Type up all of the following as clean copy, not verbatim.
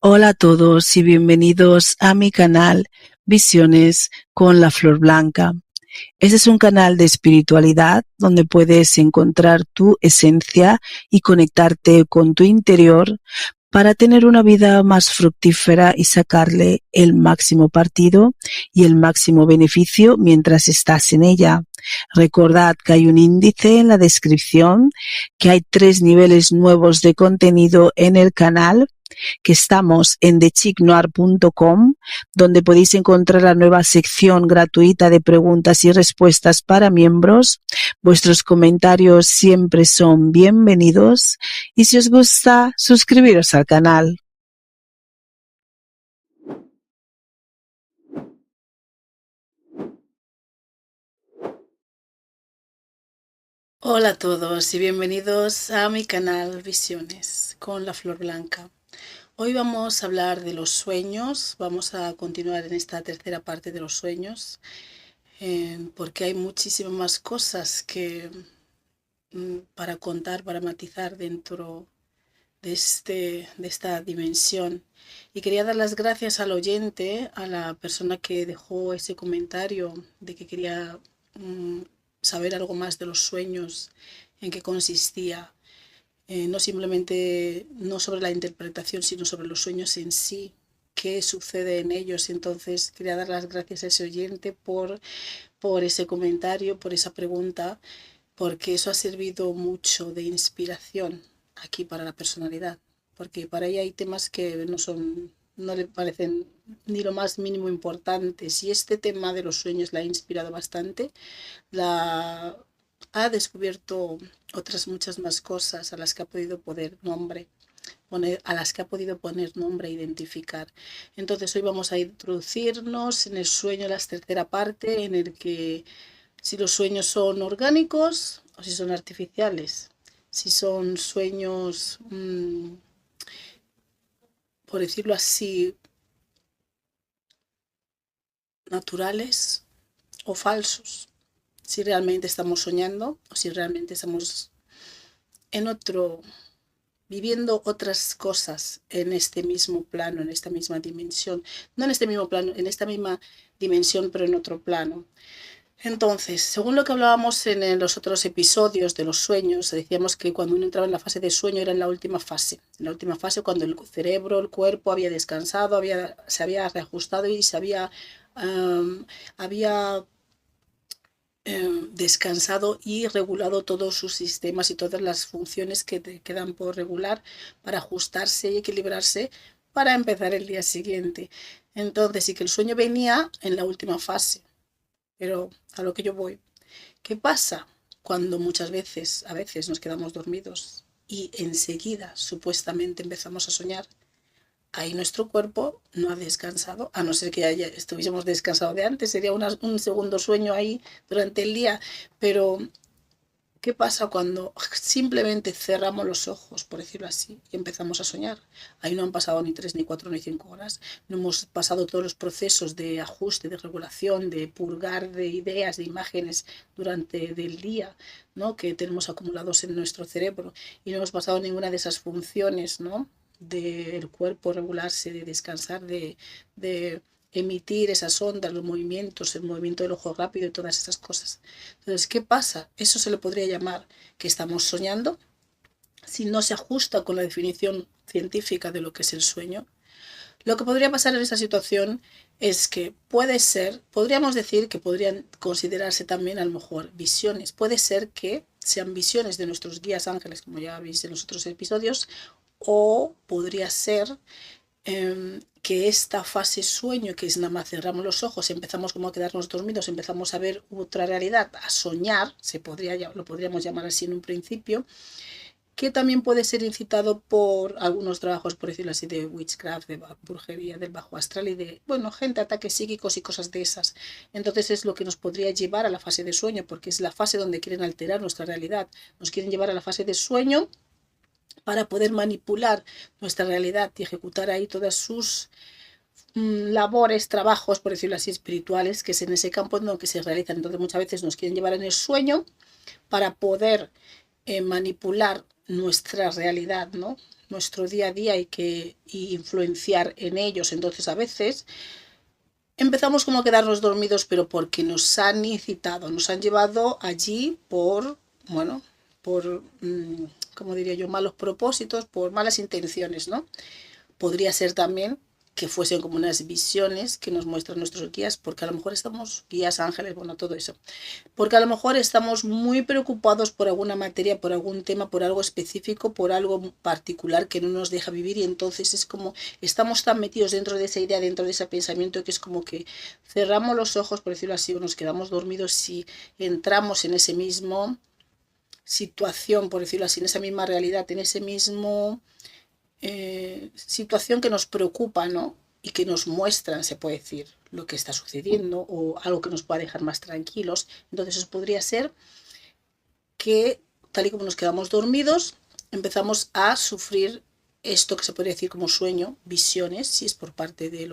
Hola a todos y bienvenidos a mi canal Visiones con la Flor Blanca. Este es un canal de espiritualidad donde puedes encontrar tu esencia y conectarte con tu interior para tener una vida más fructífera y sacarle el máximo partido y el máximo beneficio mientras estás en ella. Recordad que hay un índice en la descripción, que hay 3 niveles nuevos de contenido en el canal, que estamos en thechicnoir.com, donde podéis encontrar la nueva sección gratuita de preguntas y respuestas para miembros. Vuestros comentarios siempre son bienvenidos y si os gusta, suscribiros al canal. Hola a todos y bienvenidos a mi canal Visiones con la Flor Blanca. Hoy vamos a hablar de los sueños, vamos a continuar en esta tercera parte de los sueños, porque hay muchísimas más cosas que para contar, para matizar dentro de esta dimensión. Y quería dar las gracias al oyente, a la persona que dejó ese comentario de que quería saber algo más de los sueños, en qué consistía. No simplemente, no sobre la interpretación, sino sobre los sueños en sí, qué sucede en ellos. Entonces quería dar las gracias a ese oyente por ese comentario, por esa pregunta, porque eso ha servido mucho de inspiración aquí para la personalidad, porque para ella hay temas que no le parecen ni lo más mínimo importantes, y este tema de los sueños la ha inspirado bastante, la ha descubierto otras muchas más cosas a las que ha podido a las que ha podido poner nombre e identificar. Entonces hoy vamos a introducirnos en el sueño, la tercera parte, en el que si los sueños son orgánicos o si son artificiales, si son sueños, por decirlo así, naturales o falsos, si realmente estamos soñando o si realmente estamos en otro, viviendo otras cosas en este mismo plano, en esta misma dimensión, no en este mismo plano, en esta misma dimensión, pero en otro plano. Entonces, según lo que hablábamos en los otros episodios de los sueños, decíamos que cuando uno entraba en la fase de sueño era en la última fase cuando el cerebro, el cuerpo había descansado, se había reajustado y había descansado y regulado todos sus sistemas y todas las funciones que te quedan por regular para ajustarse y equilibrarse para empezar el día siguiente. Entonces, sí que el sueño venía en la última fase, pero a lo que yo voy, ¿qué pasa cuando a veces nos quedamos dormidos y enseguida supuestamente empezamos a soñar? Ahí nuestro cuerpo no ha descansado, a no ser que estuviésemos descansados de antes, sería un segundo sueño ahí durante el día, pero ¿qué pasa cuando simplemente cerramos los ojos, por decirlo así, y empezamos a soñar? Ahí no han pasado ni 3, ni 4, ni 5 horas. No hemos pasado todos los procesos de ajuste, de regulación, de purgar de ideas, de imágenes durante el día, ¿no? Que tenemos acumulados en nuestro cerebro. Y no hemos pasado ninguna de esas funciones, ¿no? Del cuerpo regularse, de descansar, de emitir esas ondas, los movimientos, el movimiento del ojo rápido y todas esas cosas. Entonces, ¿qué pasa? Eso se le podría llamar que estamos soñando si no se ajusta con la definición científica de lo que es el sueño. Lo que podría pasar en esa situación es que podríamos decir que podrían considerarse también a lo mejor visiones. Puede ser que sean visiones de nuestros guías ángeles, como ya veis en los otros episodios, o podría ser que esta fase sueño, que es nada más cerramos los ojos, empezamos como a quedarnos dormidos, empezamos a ver otra realidad, a soñar, lo podríamos llamar así en un principio, que también puede ser incitado por algunos trabajos, por decirlo así, de witchcraft, de brujería, del bajo astral y de, bueno, gente, ataques psíquicos y cosas de esas. Entonces es lo que nos podría llevar a la fase de sueño, porque es la fase donde quieren alterar nuestra realidad. Nos quieren llevar a la fase de sueño para poder manipular nuestra realidad y ejecutar ahí todas sus labores, trabajos, por decirlo así, espirituales, que es en ese campo en lo que se realizan. Entonces muchas veces nos quieren llevar en el sueño para poder manipular nuestra realidad, ¿no? Nuestro día a día y influenciar en ellos. Entonces a veces empezamos como a quedarnos dormidos, pero porque nos han incitado, nos han llevado allí por, bueno, por, como diría yo, malos propósitos, por malas intenciones, ¿no? Podría ser también que fuesen como unas visiones que nos muestran nuestros guías, porque a lo mejor estamos, guías, ángeles, bueno, todo eso, porque a lo mejor estamos muy preocupados por alguna materia, por algún tema, por algo específico, por algo particular que no nos deja vivir, y entonces es como estamos tan metidos dentro de esa idea, dentro de ese pensamiento, que es como que cerramos los ojos, por decirlo así, o nos quedamos dormidos si entramos en ese mismo situación, por decirlo así, en esa misma realidad, en ese mismo situación que nos preocupa, ¿no? Y que nos muestran, se puede decir, lo que está sucediendo o algo que nos pueda dejar más tranquilos. Entonces eso podría ser que, tal y como nos quedamos dormidos, empezamos a sufrir esto que se podría decir como sueño, visiones, si es por parte de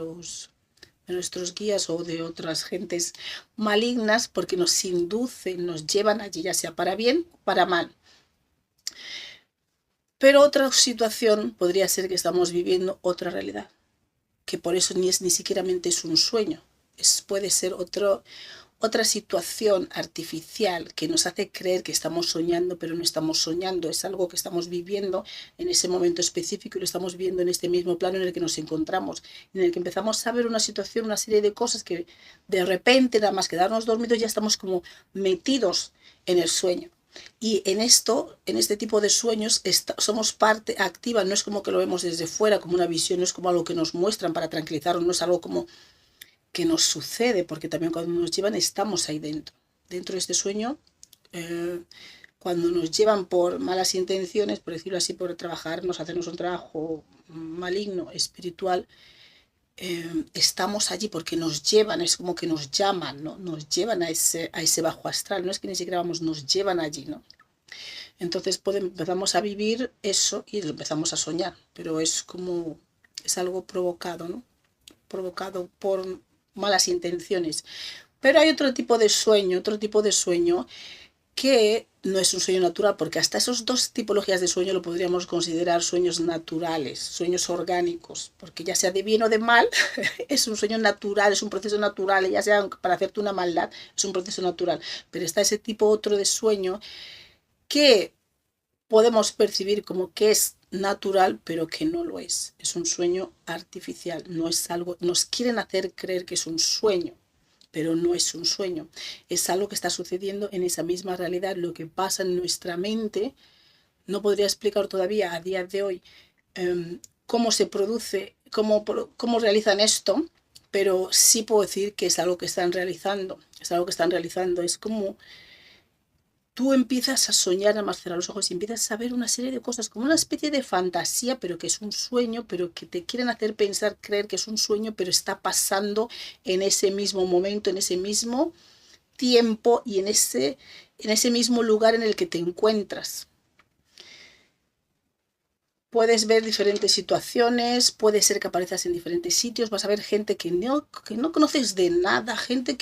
nuestros guías o de otras gentes malignas, porque nos inducen, nos llevan allí, ya sea para bien o para mal. Pero otra situación podría ser que estamos viviendo otra realidad, que por eso ni siquiera es un sueño, puede ser otra situación artificial que nos hace creer que estamos soñando, pero no estamos soñando, es algo que estamos viviendo en ese momento específico y lo estamos viendo en este mismo plano en el que nos encontramos, en el que empezamos a ver una situación, una serie de cosas que de repente, nada más quedarnos dormidos, ya estamos como metidos en el sueño. Y en este tipo de sueños, somos parte activa, no es como que lo vemos desde fuera, como una visión, no es como algo que nos muestran para tranquilizarnos, no es algo como que nos sucede, porque también cuando nos llevan estamos ahí dentro de este sueño. Cuando nos llevan por malas intenciones, por decirlo así, por trabajarnos, hacernos un trabajo maligno, espiritual, estamos allí porque nos llevan, es como que nos llaman, ¿no? Nos llevan a ese bajo astral, no es que ni siquiera vamos, nos llevan allí, ¿no? Entonces empezamos a vivir eso y lo empezamos a soñar, pero es algo provocado, ¿no? Provocado por malas intenciones. Pero hay otro tipo de sueño que no es un sueño natural, porque hasta esas dos tipologías de sueño lo podríamos considerar sueños naturales, sueños orgánicos, porque ya sea de bien o de mal, es un sueño natural, es un proceso natural, ya sea para hacerte una maldad, es un proceso natural. Pero está ese tipo otro de sueño que podemos percibir como que es natural, pero que no lo es. Es un sueño artificial, no es algo, nos quieren hacer creer que es un sueño, pero no es un sueño. Es algo que está sucediendo en esa misma realidad, lo que pasa en nuestra mente. No podría explicar todavía a día de hoy cómo se produce, cómo realizan esto, pero sí puedo decir que es algo que están realizando. Es algo que están realizando. Es como tú empiezas a soñar, a más cerrar los ojos y empiezas a ver una serie de cosas, como una especie de fantasía, pero que es un sueño, pero que te quieren hacer pensar, creer que es un sueño, pero está pasando en ese mismo momento, en ese mismo tiempo y en ese mismo lugar en el que te encuentras. Puedes ver diferentes situaciones, puede ser que aparezcas en diferentes sitios, vas a ver gente que no conoces de nada, gente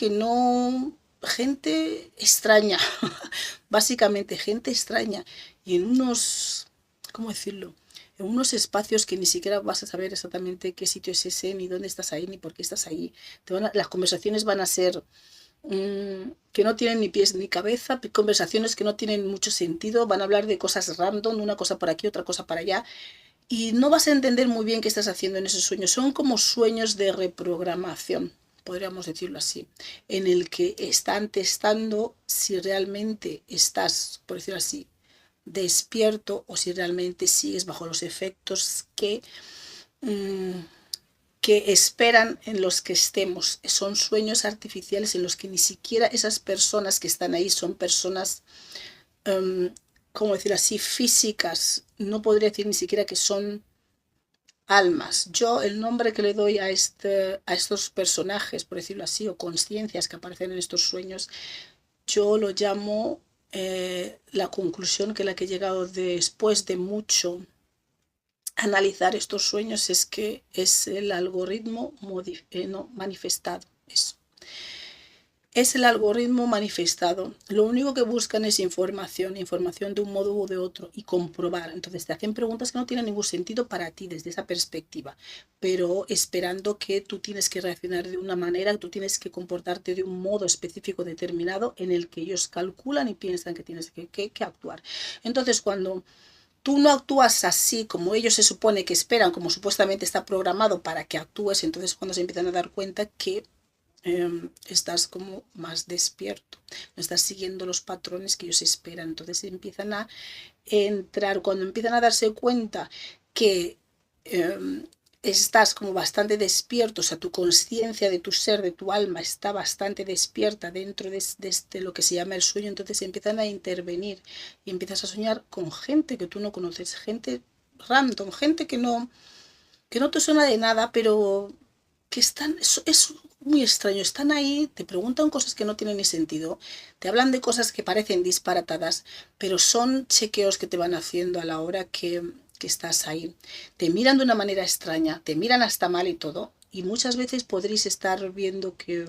extraña, básicamente gente extraña, y en ¿cómo decirlo? En unos espacios que ni siquiera vas a saber exactamente qué sitio es ese, ni dónde estás ahí, ni por qué estás ahí. Las conversaciones van a ser que no tienen ni pies ni cabeza, conversaciones que no tienen mucho sentido, van a hablar de cosas random, una cosa por aquí, otra cosa para allá, y no vas a entender muy bien qué estás haciendo en esos sueños. Son como sueños de reprogramación, podríamos decirlo así, en el que están testando si realmente estás, por decirlo así, despierto o si realmente sigues bajo los efectos que esperan en los que estemos. Son sueños artificiales en los que ni siquiera esas personas que están ahí son personas, ¿cómo decir así?, físicas. No podría decir ni siquiera que son almas. Yo el nombre que le doy a estos personajes, por decirlo así, o conciencias que aparecen en estos sueños, yo lo llamo la conclusión que he llegado después de mucho analizar estos sueños, es que es el algoritmo no, manifestado. Eso. Es el algoritmo manifestado. Lo único que buscan es información, información de un modo u de otro y comprobar. Entonces te hacen preguntas que no tienen ningún sentido para ti desde esa perspectiva, pero esperando que tú tienes que reaccionar de una manera, que tú tienes que comportarte de un modo específico determinado en el que ellos calculan y piensan que tienes que actuar. Entonces cuando tú no actúas así como ellos se supone que esperan, como supuestamente está programado para que actúes, entonces cuando se empiezan a dar cuenta que estás como más despierto, no estás siguiendo los patrones que ellos esperan, entonces empiezan a entrar, cuando empiezan a darse cuenta que estás como bastante despierto, o sea, tu conciencia de tu ser, de tu alma está bastante despierta dentro de lo que se llama el sueño, entonces empiezan a intervenir y empiezas a soñar con gente que tú no conoces, gente random, gente que no te suena de nada, pero que están, es muy extraño, están ahí, te preguntan cosas que no tienen ni sentido, te hablan de cosas que parecen disparatadas, pero son chequeos que te van haciendo a la hora que estás ahí. Te miran de una manera extraña, te miran hasta mal y todo, y muchas veces podréis estar viendo que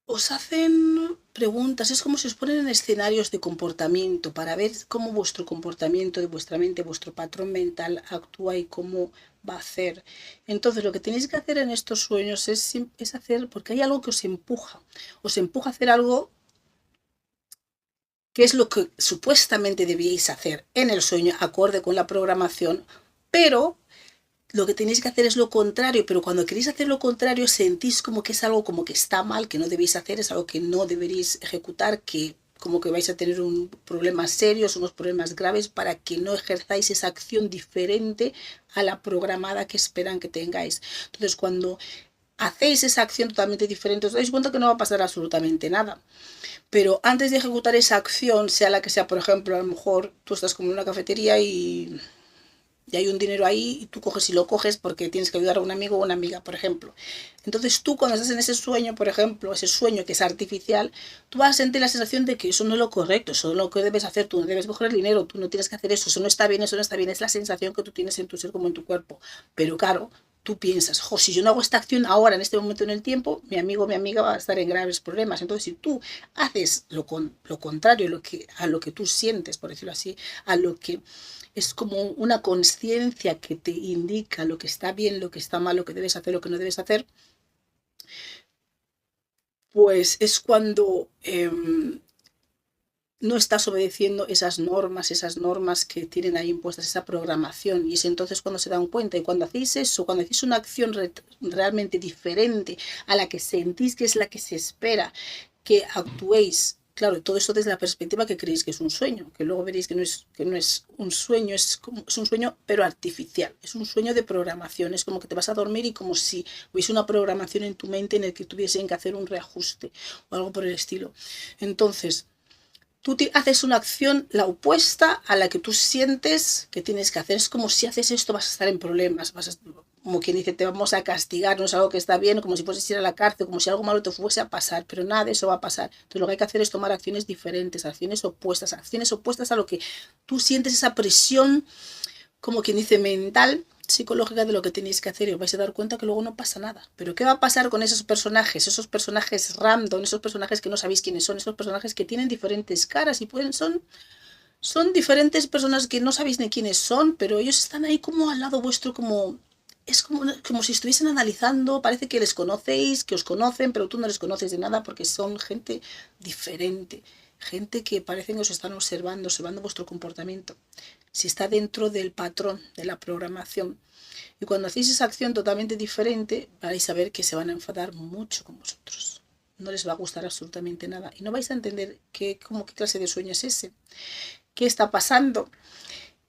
os hacen preguntas, es como si os ponen en escenarios de comportamiento para ver cómo vuestro comportamiento de vuestra mente, vuestro patrón mental actúa y cómo va a hacer. Entonces lo que tenéis que hacer en estos sueños es hacer, porque hay algo que os empuja a hacer algo que es lo que supuestamente debíais hacer en el sueño, acorde con la programación, pero lo que tenéis que hacer es lo contrario, pero cuando queréis hacer lo contrario sentís como que es algo como que está mal, que no debéis hacer, es algo que no deberéis ejecutar, que como que vais a tener un problemas serios, unos problemas graves para que no ejerzáis esa acción diferente a la programada que esperan que tengáis. Entonces, cuando hacéis esa acción totalmente diferente, os dais cuenta que no va a pasar absolutamente nada. Pero antes de ejecutar esa acción, sea la que sea, por ejemplo, a lo mejor tú estás como en una cafetería y hay un dinero ahí y tú coges y lo coges porque tienes que ayudar a un amigo o una amiga, por ejemplo. Entonces tú cuando estás en ese sueño, por ejemplo, ese sueño que es artificial, tú vas a sentir la sensación de que eso no es lo correcto, eso no es lo que debes hacer, tú no debes coger el dinero, tú no tienes que hacer eso no está bien, eso no está bien, es la sensación que tú tienes en tu ser como en tu cuerpo. Pero claro, tú piensas, jo, si yo no hago esta acción ahora, en este momento en el tiempo, mi amigo o mi amiga va a estar en graves problemas. Entonces, si tú haces lo contrario a lo que tú sientes, por decirlo así, a lo que es como una conciencia que te indica lo que está bien, lo que está mal, lo que debes hacer, lo que no debes hacer, pues es cuando no estás obedeciendo esas normas que tienen ahí impuestas, esa programación. Y es entonces cuando se dan cuenta. Y cuando hacéis eso, cuando hacéis una acción realmente diferente a la que sentís que es la que se espera que actuéis, claro, todo eso desde la perspectiva que creéis que es un sueño, que luego veréis que no es un sueño, es un sueño pero artificial, es un sueño de programación, es como que te vas a dormir y como si hubiese una programación en tu mente en el que tuviesen que hacer un reajuste o algo por el estilo. Entonces, tú haces una acción la opuesta a la que tú sientes que tienes que hacer. Es como si haces esto vas a estar en problemas, como quien dice, te vamos a castigar, no es algo que está bien, como si fueses ir a la cárcel, como si algo malo te fuese a pasar, pero nada de eso va a pasar. Entonces lo que hay que hacer es tomar acciones diferentes, acciones opuestas a lo que tú sientes esa presión, como quien dice, mental, psicológica de lo que tenéis que hacer y os vais a dar cuenta que luego no pasa nada. Pero ¿qué va a pasar con esos personajes random, esos personajes que no sabéis quiénes son, esos personajes que tienen diferentes caras y son diferentes personas que no sabéis ni quiénes son, pero ellos están ahí como al lado vuestro, como es como si estuviesen analizando, parece que les conocéis, que os conocen, pero tú no les conoces de nada porque son gente diferente, gente que parece que os están observando vuestro comportamiento, si está dentro del patrón de la programación. Y cuando hacéis esa acción totalmente diferente, vais a ver que se van a enfadar mucho con vosotros. No les va a gustar absolutamente nada y no vais a entender qué clase de sueño es ese, qué está pasando.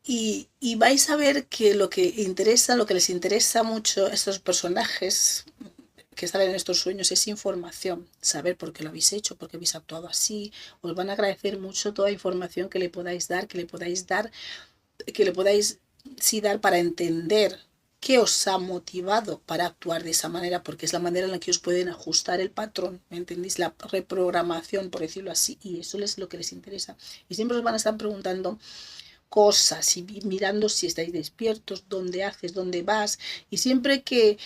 Y vais a ver que lo que interesa, lo que les interesa mucho a estos personajes que salen en estos sueños es información, saber por qué lo habéis hecho, por qué habéis actuado así. Os van a agradecer mucho toda información que le podáis dar, que le podáis sí dar para entender qué os ha motivado para actuar de esa manera, porque es la manera en la que os pueden ajustar el patrón, ¿me entendéis? La reprogramación, por decirlo así, y eso es lo que les interesa. Y siempre os van a estar preguntando cosas y mirando si estáis despiertos, dónde haces, dónde vas. Y siempre que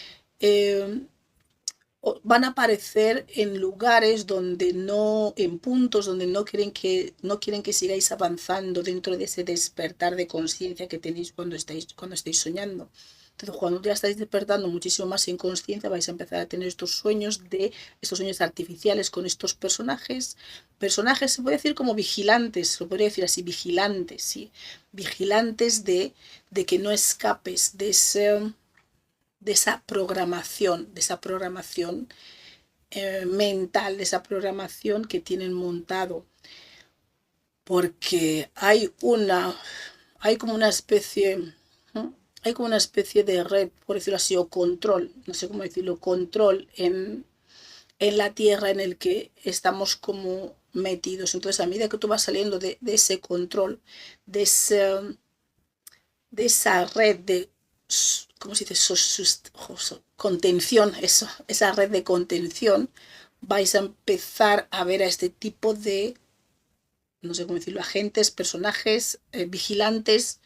van a aparecer en lugares donde no, en puntos donde no quieren que sigáis avanzando dentro de ese despertar de conciencia que tenéis cuando estáis soñando. Entonces, cuando ya estáis despertando muchísimo más en conciencia, vais a empezar a tener estos sueños artificiales con estos personajes se puede decir como vigilantes, lo podría decir así, vigilantes, sí, vigilantes de que no escapes de esa programación mental, de esa programación que tienen montado, porque hay como una especie, ¿no? Hay como una especie de red, por decirlo así, o control, no sé cómo decirlo, control en la Tierra en el que estamos como metidos. Entonces, a medida que tú vas saliendo de ese control, de, ese, de esa red de, ¿cómo se dice? Contención, eso, esa red de contención, vais a empezar a ver a este tipo de, no sé cómo decirlo, agentes, personajes, vigilantes,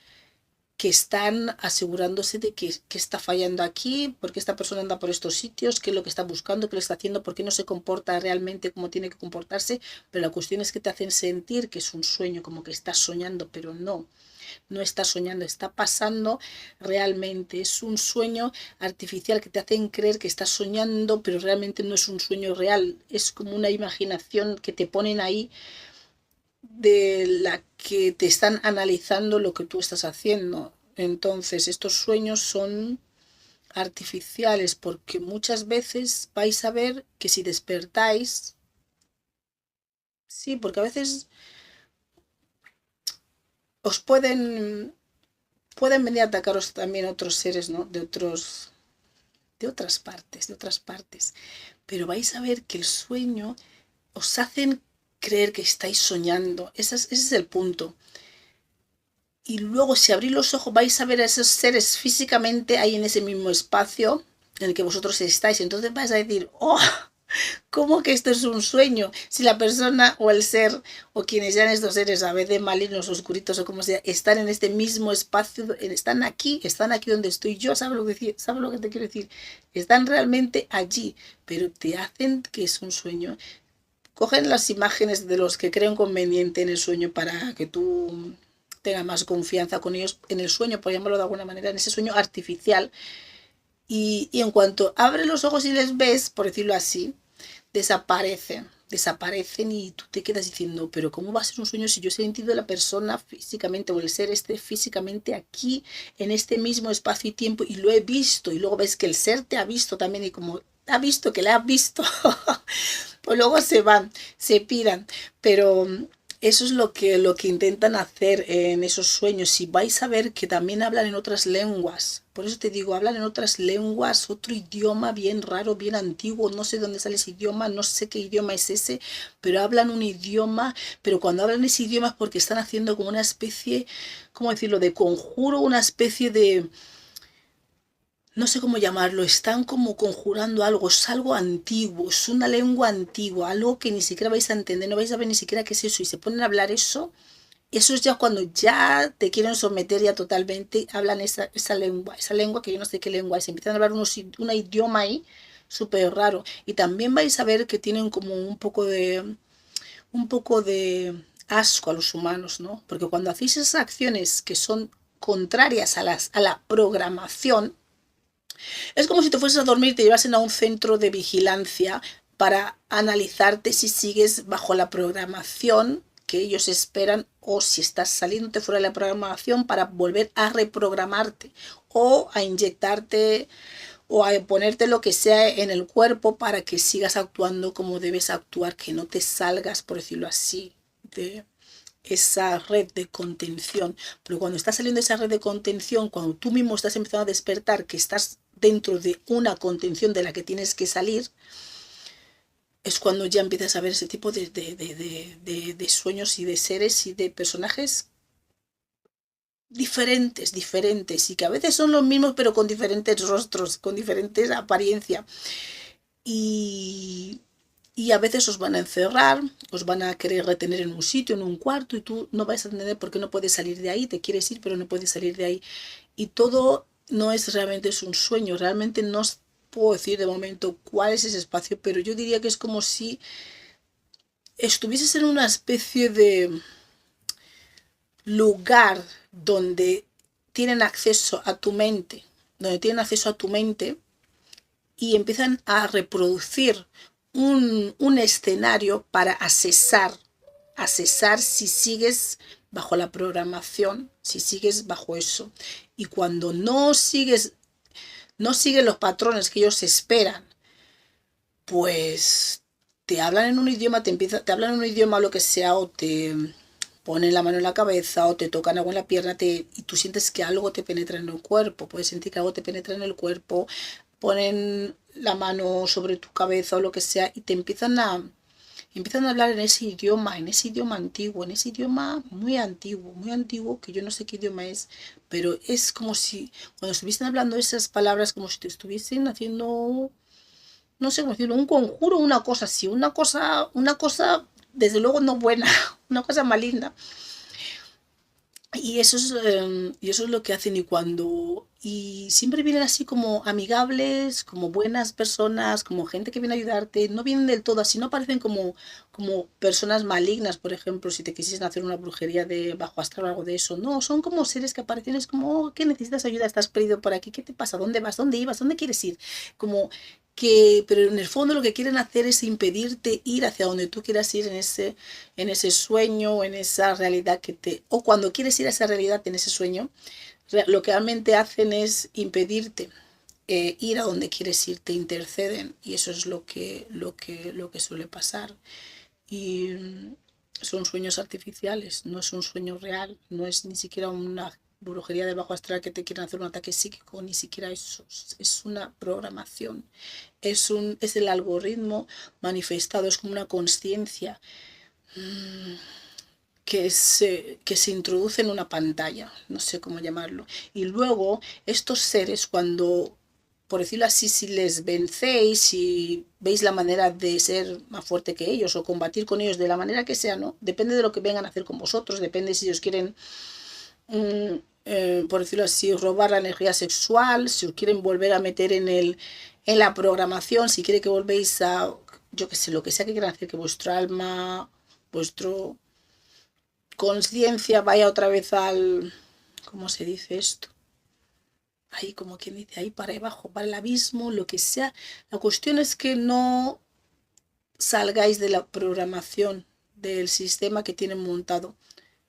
que están asegurándose de que está fallando aquí, porque esta persona anda por estos sitios, qué es lo que está buscando, qué lo está haciendo, por qué no se comporta realmente como tiene que comportarse, pero la cuestión es que te hacen sentir que es un sueño, como que estás soñando, pero no está soñando, está pasando realmente. Es un sueño artificial que te hacen creer que estás soñando, pero realmente no es un sueño real. Es como una imaginación que te ponen ahí de la que te están analizando lo que tú estás haciendo. Entonces, estos sueños son artificiales porque muchas veces vais a ver que si despertáis, sí, porque a veces os pueden venir a atacaros también otros seres, ¿no? De otras partes. Pero vais a ver que el sueño os hacen creer que estáis soñando. Ese es el punto. Y luego si abrís los ojos vais a ver a esos seres físicamente ahí en ese mismo espacio en el que vosotros estáis. Entonces vais a decir, oh, ¿cómo que esto es un sueño? Si la persona o el ser o quienes sean estos seres, a veces malignos, oscuritos o como sea, están en este mismo espacio, están aquí donde estoy yo, ¿sabes lo que te quiero decir? Están realmente allí, pero te hacen que es un sueño. Cogen las imágenes de los que creen conveniente en el sueño para que tú tengas más confianza con ellos en el sueño, por llamarlo de alguna manera, en ese sueño artificial. Y en cuanto abres los ojos y les ves, por decirlo así, desaparecen y tú te quedas diciendo, pero ¿cómo va a ser un sueño si yo he sentido a la persona físicamente o el ser este físicamente aquí, en este mismo espacio y tiempo y lo he visto? Y luego ves que el ser te ha visto también y como ha visto que le has visto, pues luego se van, se piran, pero eso es lo que intentan hacer en esos sueños. Si vais a ver que también hablan en otras lenguas, por eso te digo, hablan en otras lenguas, otro idioma bien raro, bien antiguo, no sé dónde sale ese idioma, no sé qué idioma es ese, pero hablan un idioma, pero cuando hablan ese idioma es porque están haciendo como una especie, ¿cómo decirlo?, de conjuro, una especie de, no sé cómo llamarlo, están como conjurando algo, es algo antiguo, es una lengua antigua, algo que ni siquiera vais a entender, no vais a ver ni siquiera qué es eso, y se ponen a hablar eso es ya cuando ya te quieren someter ya totalmente, hablan esa lengua que yo no sé qué lengua es, empiezan a hablar un idioma ahí súper raro, y también vais a ver que tienen como un poco de asco a los humanos, ¿no? Porque cuando hacéis esas acciones que son contrarias a la programación, es como si te fueses a dormir y te llevasen a un centro de vigilancia para analizarte si sigues bajo la programación que ellos esperan o si estás saliéndote fuera de la programación para volver a reprogramarte o a inyectarte o a ponerte lo que sea en el cuerpo para que sigas actuando como debes actuar, que no te salgas, por decirlo así, de esa red de contención. Pero cuando estás saliendo de esa red de contención, cuando tú mismo estás empezando a despertar, que estás dentro de una contención de la que tienes que salir, es cuando ya empiezas a ver ese tipo de sueños y de seres y de personajes diferentes y que a veces son los mismos pero con diferentes rostros, con diferentes apariencias y, y a veces os van a encerrar, os van a querer retener en un sitio, en un cuarto y tú no vais a entender por qué no puedes salir de ahí, te quieres ir pero no puedes salir de ahí y todo no es realmente es un sueño, realmente no puedo decir de momento cuál es ese espacio, pero yo diría que es como si estuvieses en una especie de lugar donde tienen acceso a tu mente, donde tienen acceso a tu mente y empiezan a reproducir un escenario para asesar si sigues bajo la programación, si sigues bajo eso. Y cuando no sigues los patrones que ellos esperan, pues te hablan en un idioma, te hablan en un idioma o lo que sea, o te ponen la mano en la cabeza, o te tocan algo en la pierna, y tú sientes que algo te penetra en el cuerpo, puedes sentir que algo te penetra en el cuerpo, ponen la mano sobre tu cabeza o lo que sea, y te empiezan a hablar en ese idioma antiguo, en ese idioma muy antiguo, que yo no sé qué idioma es, pero es como si cuando estuviesen hablando esas palabras, como si te estuviesen haciendo, no sé cómo decirlo, un conjuro, una cosa así, una cosa desde luego no buena, una cosa maligna. Y eso es lo que hacen y siempre vienen así como amigables, como buenas personas, como gente que viene a ayudarte. No vienen del todo así, no parecen como personas malignas, por ejemplo, si te quisiesen hacer una brujería de bajo astral o algo de eso. No, son como seres que aparecen, es como, oh, ¿qué necesitas ayuda? ¿Estás perdido por aquí? ¿Qué te pasa? ¿Dónde vas? ¿Dónde ibas? ¿Dónde quieres ir? Como pero en el fondo lo que quieren hacer es impedirte ir hacia donde tú quieras ir en ese sueño, en esa realidad o cuando quieres ir a esa realidad en ese sueño, lo que realmente hacen es impedirte ir a donde quieres ir, te interceden, y eso es lo que suele pasar. Y son sueños artificiales, no es un sueño real, no es ni siquiera una brujería de bajo astral que te quieran hacer un ataque psíquico, ni siquiera eso, es una programación, es el algoritmo manifestado, es como una conciencia que se introduce en una pantalla, no sé cómo llamarlo. Y luego estos seres, cuando, por decirlo así, si les vencéis, si veis la manera de ser más fuerte que ellos o combatir con ellos de la manera que sea, ¿no? Depende de lo que vengan a hacer con vosotros, depende si os quieren, por decirlo así, robar la energía sexual, si os quieren volver a meter en la programación, si quiere que volvéis a, yo qué sé, lo que sea que quieran hacer, que vuestro alma, vuestro conciencia vaya otra vez ¿cómo se dice esto? Ahí, como quien dice, ahí para abajo, para el abismo, lo que sea. La cuestión es que no salgáis de la programación del sistema que tienen montado.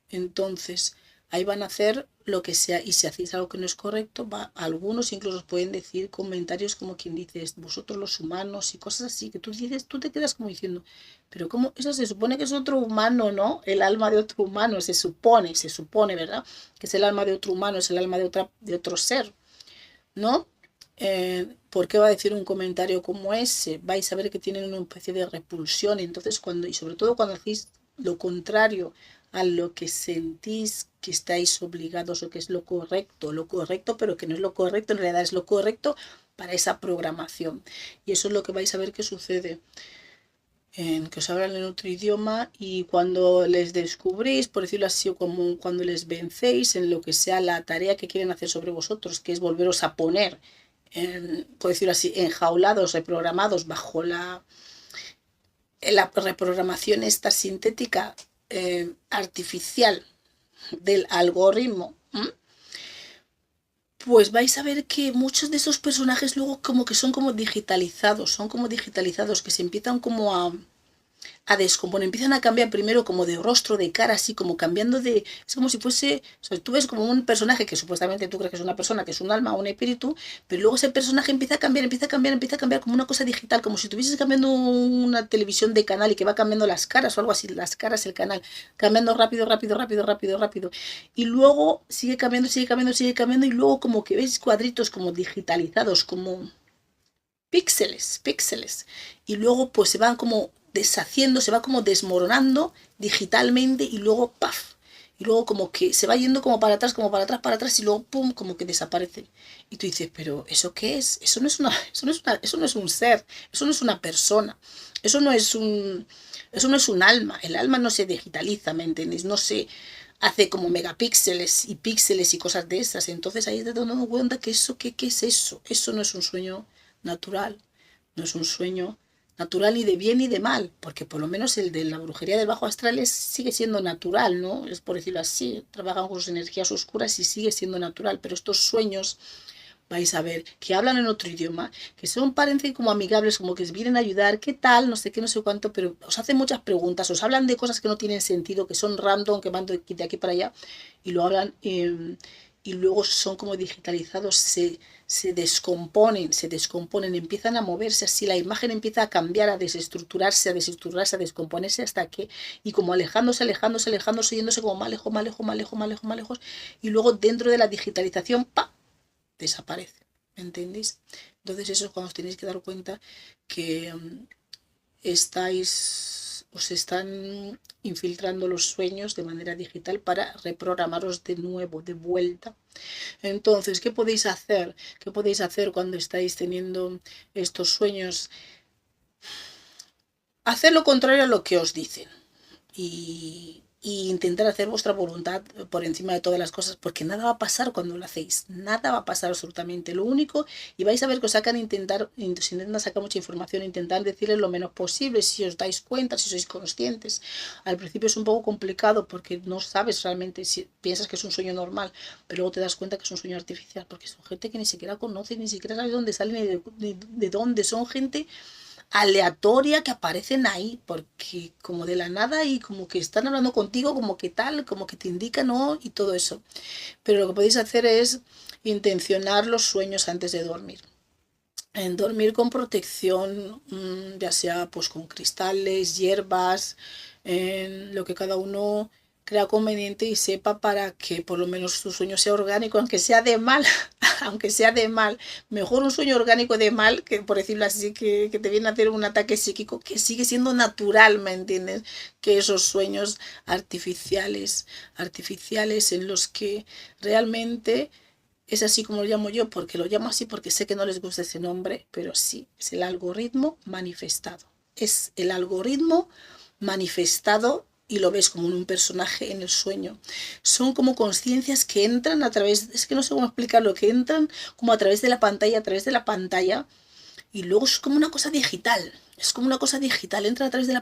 Entonces, ahí van a hacer lo que sea, y si hacéis algo que no es correcto, algunos incluso os pueden decir comentarios como quien dice, vosotros los humanos y cosas así, que tú dices, tú te quedas como diciendo, pero ¿cómo? Eso se supone que es otro humano, ¿no? El alma de otro humano, se supone, ¿verdad? Que es el alma de otro humano, es el alma de otro ser, ¿no? ¿Por qué va a decir un comentario como ese? Vais a ver que tienen una especie de repulsión, y entonces y sobre todo cuando hacéis lo contrario a lo que sentís que estáis obligados o que es lo correcto, pero que no es lo correcto, en realidad es lo correcto para esa programación. Y eso es lo que vais a ver que sucede, en que os hablan en otro idioma, y cuando les descubrís, por decirlo así, o como cuando les vencéis en lo que sea la tarea que quieren hacer sobre vosotros, que es volveros a poner, por decirlo así, enjaulados, reprogramados bajo la reprogramación esta sintética, artificial del algoritmo, pues vais a ver que muchos de esos personajes luego como que son como digitalizados, que se empiezan como a descomponer, empiezan a cambiar primero como de rostro, de cara, así como cambiando es como si fuese, o sea, tú ves como un personaje que supuestamente tú crees que es una persona, que es un alma, un espíritu, pero luego ese personaje empieza a cambiar como una cosa digital, como si estuvieses cambiando una televisión de canal y que va cambiando las caras o algo así, las caras, el canal, cambiando rápido, y luego sigue cambiando, y luego como que ves cuadritos como digitalizados, como píxeles, y luego pues se van como deshaciendo, se va como desmoronando digitalmente, y luego ¡paf! Y luego como que se va yendo como para atrás, y luego ¡pum! Como que desaparece. Y tú dices, pero ¿eso qué es? Eso no es un ser, eso no es una persona, eso no es un alma. El alma no se digitaliza, ¿me entiendes? No se hace como megapíxeles y cosas de esas. Entonces ahí te das dando cuenta que ¿qué es eso? Eso no es un sueño natural, no es un sueño natural ni de bien ni de mal, porque por lo menos el de la brujería del bajo astral sigue siendo natural, ¿no? Es por decirlo así, trabajan con sus energías oscuras y sigue siendo natural, pero estos sueños vais a ver que hablan en otro idioma, que son parecen como amigables, como que os vienen a ayudar, qué tal, no sé qué, no sé cuánto, pero os hacen muchas preguntas, os hablan de cosas que no tienen sentido, que son random, que van de aquí para allá, y lo hablan, y luego son como digitalizados, se descomponen, empiezan a moverse así, la imagen empieza a cambiar, a desestructurarse, a descomponerse hasta que, y como alejándose, yéndose como más lejos, más lejos, más lejos, más lejos, más lejos, y luego dentro de la digitalización, ¡pa!, desaparece, ¿me entendéis? Entonces eso es cuando os tenéis que dar cuenta que os están infiltrando los sueños de manera digital para reprogramaros de nuevo, de vuelta. Entonces, ¿qué podéis hacer? ¿Qué podéis hacer cuando estáis teniendo estos sueños? Hacer lo contrario a lo que os dicen. Y intentar hacer vuestra voluntad por encima de todas las cosas, porque nada va a pasar cuando lo hacéis, nada va a pasar absolutamente. Lo único, y vais a ver que os sacan intentan sacar mucha información, intentar decirles lo menos posible, si os dais cuenta, si sois conscientes. Al principio es un poco complicado porque no sabes realmente, si piensas que es un sueño normal, pero luego te das cuenta que es un sueño artificial, porque son gente que ni siquiera conoce, ni siquiera sabe de dónde salen, ni de dónde, son gente aleatoria que aparecen ahí, porque como de la nada y como que están hablando contigo, como que tal, como que te indican, ¿no? Y todo eso. Pero lo que podéis hacer es intencionar los sueños antes de dormir. En dormir con protección, ya sea pues con cristales, hierbas, en lo que cada uno crea conveniente y sepa para que por lo menos su sueño sea orgánico, aunque sea de mal, aunque sea de mal. Mejor un sueño orgánico de mal que, por decirlo así, que te viene a hacer un ataque psíquico que sigue siendo natural, ¿me entiendes? Que esos sueños artificiales en los que realmente es así como lo llamo yo, porque lo llamo así porque sé que no les gusta ese nombre, pero sí, es el algoritmo manifestado. Es el algoritmo manifestado y lo ves como un personaje en el sueño. Son como conciencias que entran a través, es que no sé cómo explicarlo, que entran como a través de la pantalla, y luego es como una cosa digital. Es como una cosa digital, entran a través de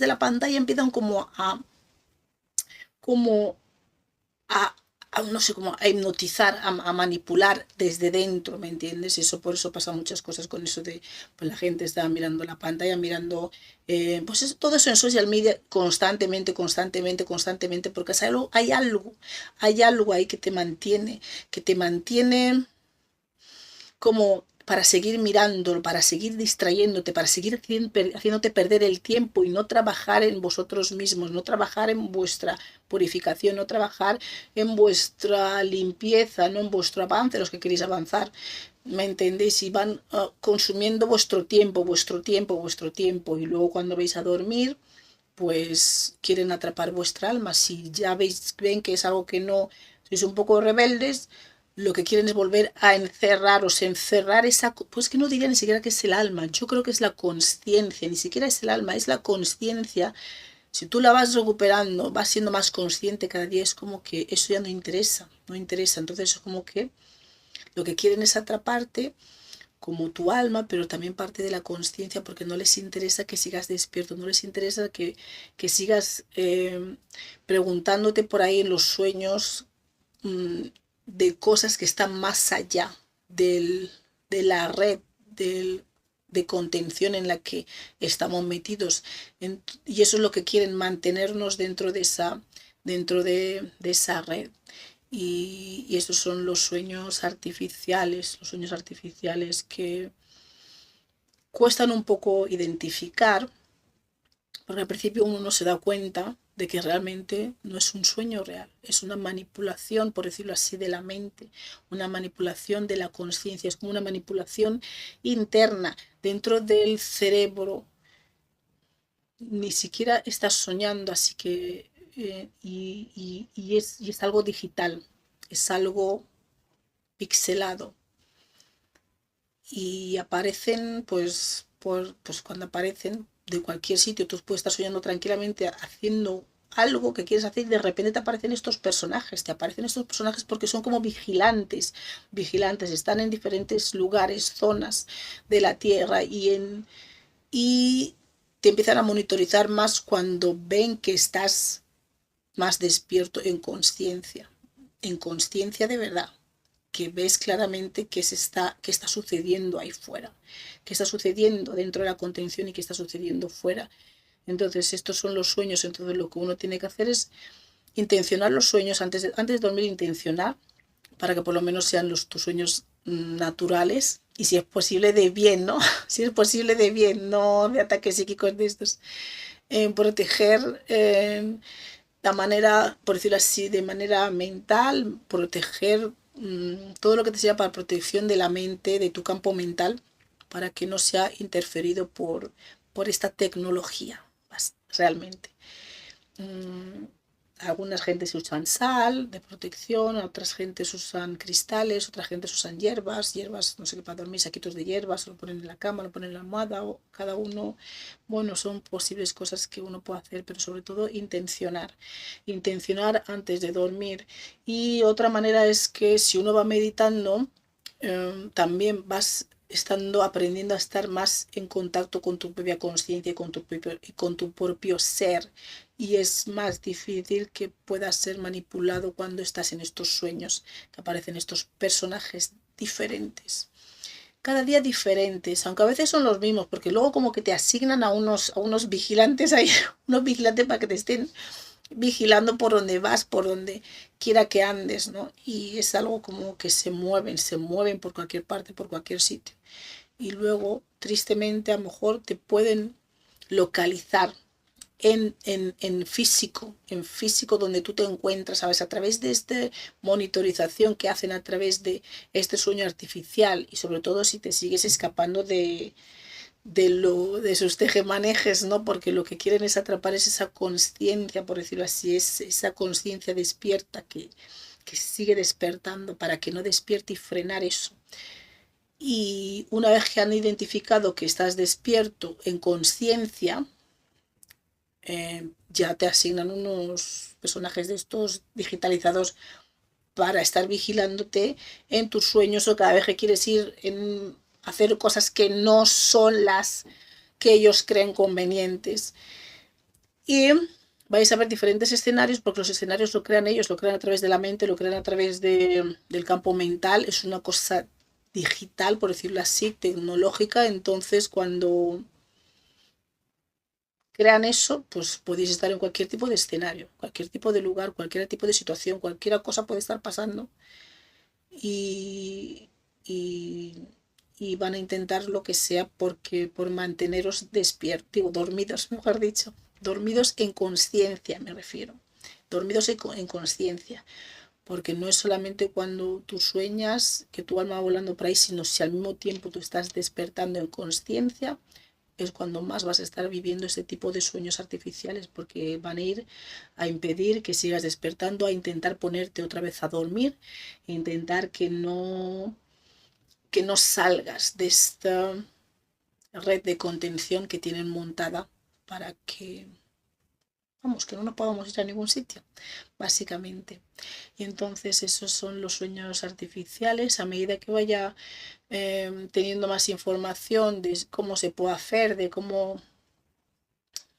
la pantalla empiezan como no sé cómo, a hipnotizar, a manipular desde dentro, ¿me entiendes? Eso, por eso pasan muchas cosas con eso de, pues la gente está mirando la pantalla, mirando, pues todo eso en social media constantemente, porque hay algo ahí que te mantiene como para seguir mirando, para seguir distrayéndote, para seguir haciéndote perder el tiempo y no trabajar en vosotros mismos, no trabajar en vuestra purificación, no trabajar en vuestra limpieza, no en vuestro avance, los que queréis avanzar. ¿Me entendéis? Y van consumiendo vuestro tiempo, y luego cuando vais a dormir, pues quieren atrapar vuestra alma. Si ya ven que es algo que no, sois un poco rebeldes, lo que quieren es volver a encerrar esa, pues que no diría ni siquiera que es el alma, yo creo que es la conciencia, ni siquiera es el alma, es la conciencia. Si tú la vas recuperando, vas siendo más consciente cada día, es como que eso ya no interesa, entonces es como que lo que quieren es atraparte como tu alma, pero también parte de la conciencia, porque no les interesa que sigas despierto, no les interesa que sigas preguntándote por ahí en los sueños, mmm, de cosas que están más allá del, de la red, de contención en la que estamos metidos. Y eso es lo que quieren, mantenernos dentro de esa red. Y esos son los sueños artificiales que cuestan un poco identificar, porque al principio uno no se da cuenta de que realmente no es un sueño real, es una manipulación, por decirlo así, de la mente, una manipulación de la conciencia, es como una manipulación interna dentro del cerebro. Ni siquiera estás soñando, así que y es algo digital, es algo pixelado, y aparecen pues cuando aparecen de cualquier sitio. Tú puedes estar soñando tranquilamente haciendo algo que quieres hacer y de repente te aparecen estos personajes, porque son como vigilantes, están en diferentes lugares, zonas de la Tierra y te empiezan a monitorizar más cuando ven que estás más despierto en conciencia de verdad, que ves claramente qué está sucediendo ahí fuera, qué está sucediendo dentro de la contención y qué está sucediendo fuera. Entonces, estos son los sueños. Entonces, lo que uno tiene que hacer es intencionar los sueños antes de dormir, intencionar para que por lo menos sean tus sueños naturales y si es posible de bien, ¿no? Si es posible de bien, no de ataques psíquicos de estos. Proteger la manera, por decirlo así, de manera mental, proteger todo lo que te sirva para protección de la mente, de tu campo mental, para que no sea interferido por esta tecnología, realmente. Algunas gentes usan sal de protección, otras gentes usan cristales, otras gentes usan hierbas, no sé qué, para dormir, saquitos de hierbas, lo ponen en la cama, lo ponen en la almohada, o cada uno, bueno, son posibles cosas que uno puede hacer, pero sobre todo intencionar antes de dormir. Y otra manera es que si uno va meditando, también vas aprendiendo a estar más en contacto con tu propia conciencia y con tu propio ser, y es más difícil que puedas ser manipulado cuando estás en estos sueños, que aparecen estos personajes diferentes. Cada día diferentes, aunque a veces son los mismos, porque luego como que te asignan a unos vigilantes ahí, unos vigilantes para que te estén vigilando por donde vas, por donde quiera que andes, ¿no? Y es algo como que se mueven por cualquier parte, por cualquier sitio. Y luego, tristemente, a lo mejor te pueden localizar en físico donde tú te encuentras, ¿sabes? A través de esta monitorización que hacen a través de este sueño artificial, y sobre todo si te sigues escapando de sus tejemanejes, ¿no? Porque lo que quieren es atrapar es esa conciencia, por decirlo así, es esa conciencia despierta que sigue despertando para que no despierte y frenar eso. Y una vez que han identificado que estás despierto en conciencia, ya te asignan unos personajes de estos digitalizados para estar vigilándote en tus sueños, o cada vez que quieres ir en hacer cosas que no son las que ellos creen convenientes. Y vais a ver diferentes escenarios, porque los escenarios lo crean ellos, lo crean a través de la mente, lo crean a través del campo mental. Es una cosa digital, por decirlo así, tecnológica. Entonces, cuando crean eso, pues podéis estar en cualquier tipo de escenario, cualquier tipo de lugar, cualquier tipo de situación, cualquier cosa puede estar pasando, y, y, y van a intentar lo que sea por manteneros despiertos, digo, dormidos, mejor dicho, dormidos en conciencia, me refiero, dormidos en conciencia, porque no es solamente cuando tú sueñas que tu alma va volando por ahí, sino si al mismo tiempo tú estás despertando en conciencia, es cuando más vas a estar viviendo ese tipo de sueños artificiales, porque van a ir a impedir que sigas despertando, a intentar ponerte otra vez a dormir, e intentar que no salgas de esta red de contención que tienen montada para que, vamos, que no nos podamos ir a ningún sitio, básicamente. Y entonces esos son los sueños artificiales. A medida que vaya teniendo más información de cómo se puede hacer, de cómo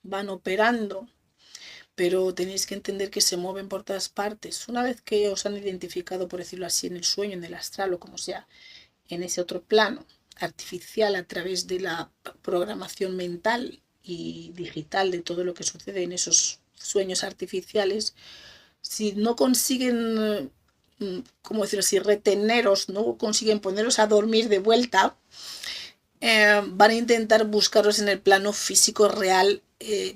van operando, pero tenéis que entender que se mueven por todas partes. Una vez que os han identificado, por decirlo así, en el sueño, en el astral o como sea, en ese otro plano artificial, a través de la programación mental y digital de todo lo que sucede en esos sueños artificiales, si no consiguen, como decirlo así, reteneros, no consiguen poneros a dormir de vuelta, van a intentar buscaros en el plano físico real,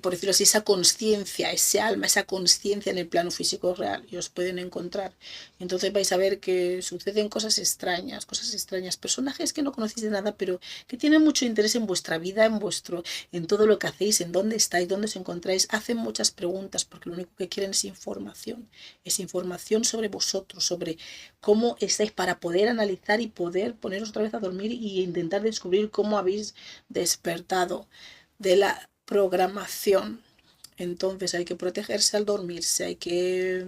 por decirlo así, esa conciencia, ese alma, esa conciencia en el plano físico real, y os pueden encontrar. Entonces vais a ver que suceden cosas extrañas, personajes que no conocéis de nada, pero que tienen mucho interés en vuestra vida, en todo lo que hacéis, en dónde estáis, dónde os encontráis. Hacen muchas preguntas porque lo único que quieren es información sobre vosotros, sobre cómo estáis, para poder analizar y poder poneros otra vez a dormir y intentar descubrir cómo habéis despertado de la programación. Entonces hay que protegerse al dormirse, hay que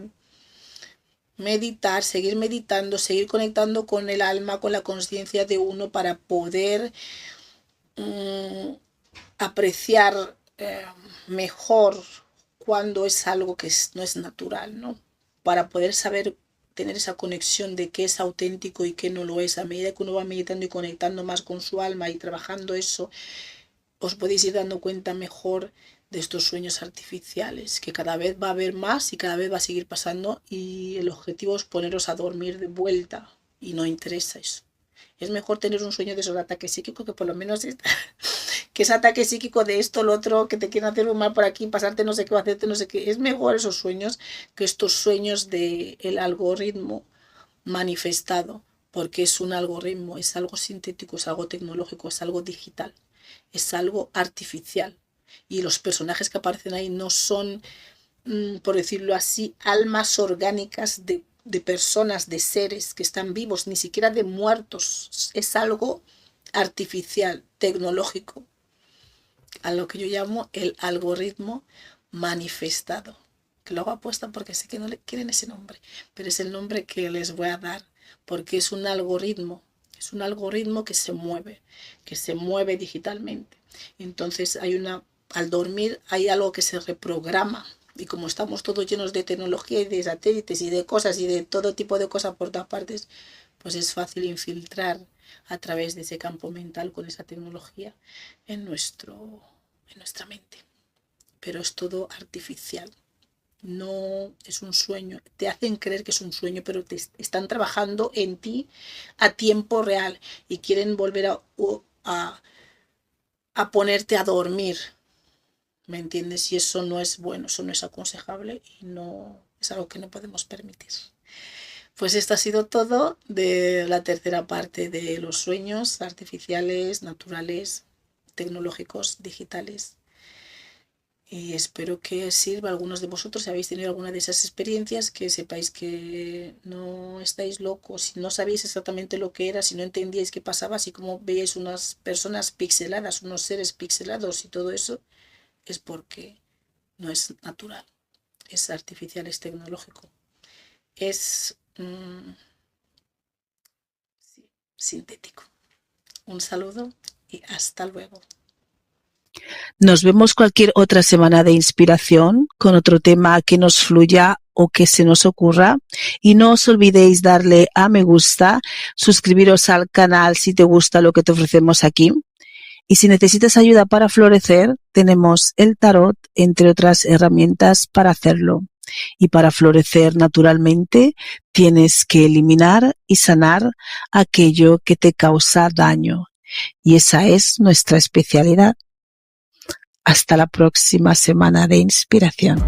meditar, seguir meditando, seguir conectando con el alma, con la conciencia de uno para poder apreciar mejor cuando es algo que no es natural, ¿no? Para poder saber tener esa conexión de qué es auténtico y qué no lo es. A medida que uno va meditando y conectando más con su alma y trabajando eso, os podéis ir dando cuenta mejor de estos sueños artificiales, que cada vez va a haber más y cada vez va a seguir pasando, y el objetivo es poneros a dormir de vuelta y no interesa eso. Es mejor tener un sueño de esos ataques psíquicos que por lo menos que ese ataque psíquico de esto, lo otro, que te quieren hacer un mal por aquí, pasarte no sé qué, hacerte no sé qué. Es mejor esos sueños que estos sueños del algoritmo manifestado, porque es un algoritmo, es algo sintético, es algo tecnológico, es algo digital, es algo artificial. Y los personajes que aparecen ahí no son, por decirlo así, almas orgánicas de personas, de seres que están vivos, ni siquiera de muertos. Es algo artificial, tecnológico, a lo que yo llamo el algoritmo manifestado, que lo hago apuesta porque sé que no le quieren ese nombre, pero es el nombre que les voy a dar, porque es un algoritmo que se mueve digitalmente. Entonces al dormir hay algo que se reprograma, y como estamos todos llenos de tecnología y de satélites y de cosas y de todo tipo de cosas por todas partes, pues es fácil infiltrar a través de ese campo mental con esa tecnología en nuestra mente. Pero es todo artificial. No es un sueño. Te hacen creer que es un sueño, pero te están trabajando en ti a tiempo real y quieren volver a ponerte a dormir. ¿Me entiendes? Y eso no es bueno, eso no es aconsejable y no es algo que no podemos permitir. Pues esto ha sido todo de la tercera parte de los sueños artificiales, naturales, tecnológicos, digitales. Y espero que sirva a algunos de vosotros si habéis tenido alguna de esas experiencias, que sepáis que no estáis locos, si no sabéis exactamente lo que era, si no entendíais qué pasaba, así como veíais unas personas pixeladas, unos seres pixelados y todo eso, es porque no es natural, es artificial, es tecnológico, es sintético. Un saludo y hasta luego. Nos vemos cualquier otra semana de inspiración con otro tema que nos fluya o que se nos ocurra, y no os olvidéis darle a me gusta, suscribiros al canal si te gusta lo que te ofrecemos aquí, y si necesitas ayuda para florecer, tenemos el tarot, entre otras herramientas para hacerlo. Y para florecer naturalmente tienes que eliminar y sanar aquello que te causa daño, y esa es nuestra especialidad. Hasta la próxima semana de inspiración.